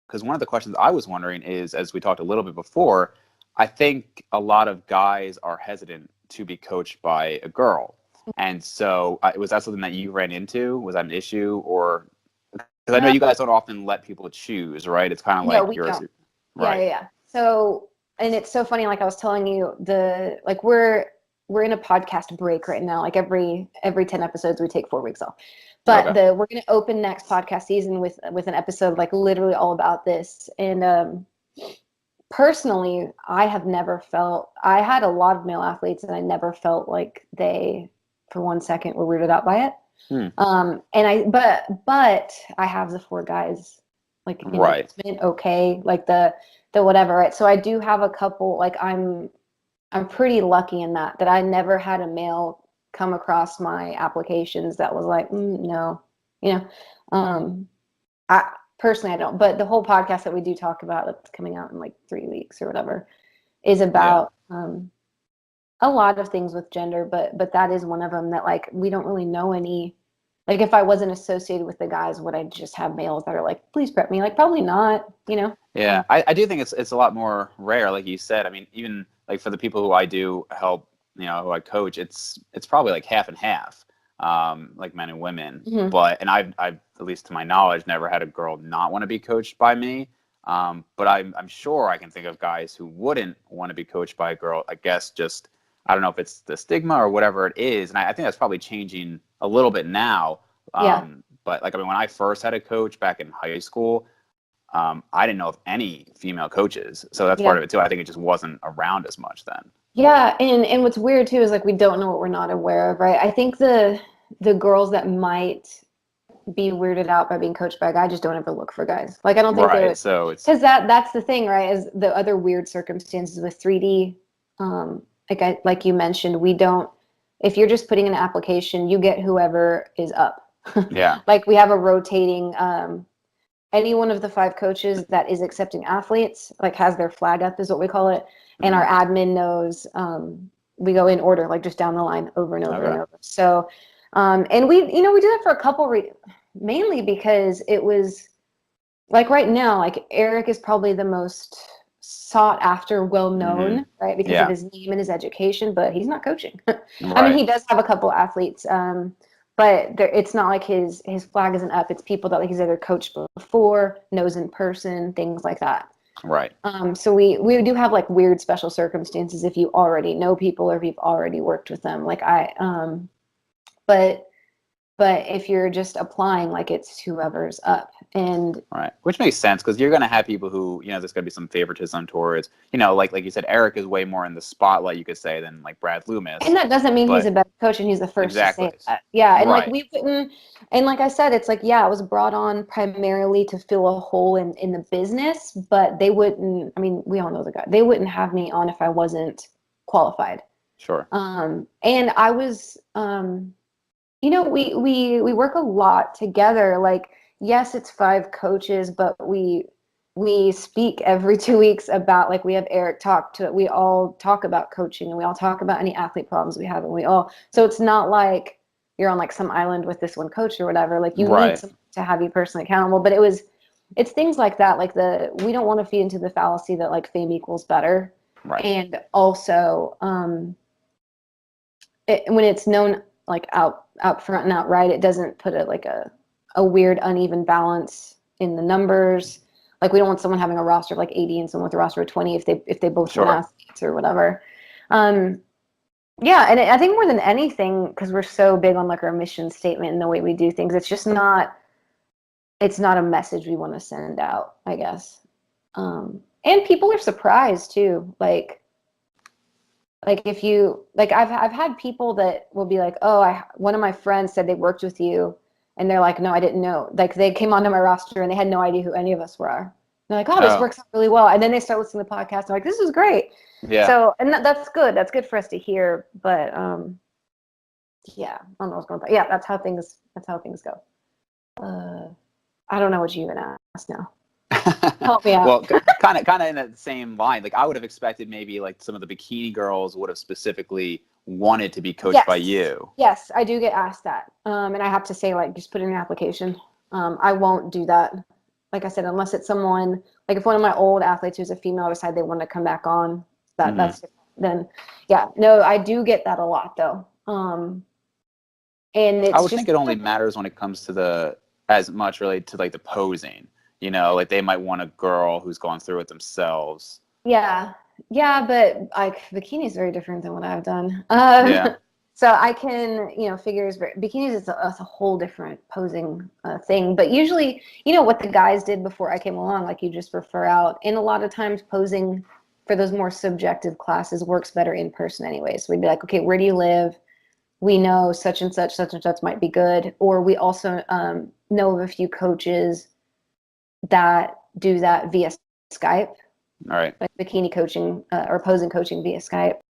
because one of the questions I was wondering is, as we talked a little bit before, I think a lot of guys are hesitant to be coached by a girl. And so was that something that you ran into? Was that an issue? Or because I know you guys don't often let people choose, right? It's kind of No, like we don't. right. Yeah. So, and it's so funny, like I was telling you, we're in a podcast break right now. Like every 10 episodes, we take 4 weeks off. But Okay. we're going to open next podcast season with an episode like literally all about this. And personally, I had a lot of male athletes, and I never felt like they, for 1 second, were weirded out by it. But I have the 4 guys, like, Right. it's been okay, like the whatever, right? So I do have a couple, like I'm pretty lucky in that I never had a male come across my applications that was like, no, I personally, I don't, but the whole podcast that we do talk about that's coming out in like 3 weeks or whatever is about a lot of things with gender, but that is one of them that, like, we don't really know any. Like, if I wasn't associated with the guys, would I just have males that are like, please prep me? Like, probably not, Yeah, I do think it's a lot more rare, like you said. I mean, even like for the people who I do help, who I coach, it's probably like half and half, like men and women. Mm-hmm. But I've at least to my knowledge never had a girl not want to be coached by me. But I'm sure I can think of guys who wouldn't want to be coached by a girl. I guess just I don't know if it's the stigma or whatever it is, and I think that's probably changing a little bit now. Yeah. But like, I mean, when I first had a coach back in high school, I didn't know of any female coaches. So that's part of it too. I think it just wasn't around as much then. Yeah. And what's weird too is, like, we don't know what we're not aware of, right? I think the girls that might be weirded out by being coached by a guy just don't ever look for guys. Like, I don't think Right. So it's because that's the thing, right? Is the other weird circumstances with 3D. Like you mentioned, we don't. If you're just putting in an application, you get whoever is up. yeah. Like, we have a rotating. Any one of the 5 coaches that is accepting athletes, like, has their flag up, is what we call it, and our admin knows. We go in order, like, just down the line, over and over and over. So, and we do that for a couple mainly because it was like, right now, like, Eric is probably the most sought after, well known, right, because of his name and his education, but he's not coaching. I mean, he does have a couple athletes, but it's not like his flag isn't up. It's people that, like, he's either coached before, knows in person, things like that. Right. So we do have, like, weird special circumstances if you already know people or if you've already worked with them. Like, but if you're just applying, like, it's whoever's up. And right, which makes sense because you're going to have people who, there's going to be some favoritism towards, like you said, Eric is way more in the spotlight, you could say, than like Brad Loomis. And that doesn't mean he's a better coach and he's the first to say that. Yeah, and like, we wouldn't, and like I said, it's like, yeah, it was brought on primarily to fill a hole in the business, but they wouldn't. I mean, we all know the guy. They wouldn't have me on if I wasn't qualified. Sure. And I was, we work a lot together. Like, yes, it's 5 coaches, but we speak every 2 weeks about, like, we have Eric we all talk about coaching, and we all talk about any athlete problems we have, and so it's not like you're on, like, some island with this one coach or whatever. Like, you need someone to have you personally accountable. But it's things like that. Like, we don't want to feed into the fallacy that, like, fame equals better. Right. And also, when it's known, like, out front and outright, it doesn't put a weird uneven balance in the numbers. Like, we don't want someone having a roster of like 80 and someone with a roster of 20 if they both want athletes or whatever. Yeah, and I think more than anything, because we're so big on, like, our mission statement and the way we do things, it's not a message we want to send out, I guess. And people are surprised too. Like if you, like, I've had people that will be like, oh, one of my friends said they worked with you, and they're like, no, I didn't know. Like, they came onto my roster and they had no idea who any of us were. They're like, oh, this works out really well. And then they start listening to the podcast. They're like, this is great. Yeah. So, and that's good. That's good for us to hear. But yeah, I don't know what's going on. Yeah, that's how things go. I don't know what you even asked now. Help me out. Well, kind of in that same line. Like, I would have expected maybe like some of the bikini girls would have specifically wanted to be coached by you. Yes, I do get asked that. And I have to say, like, just put in an application. I won't do that. like I said, unless it's someone, like if one of my old athletes who's a female decided they want to come back on, that's different. Then yeah, no, I do get that a lot though. And I it's would just think it only matters when it comes to as much related to like the posing. You know, like they might want a girl who's gone through it themselves. yeah, yeah, but like bikini is very different than what I've done. Yeah. So I can, figures, bikinis is a whole different posing thing. But usually, what the guys did before I came along, like you just refer out. And a lot of times posing for those more subjective classes works better in person anyway. So we'd be like, okay, where do you live? We know such and such might be good. Or we also know of a few coaches that do that via Skype, All right. like bikini coaching or posing coaching via Skype.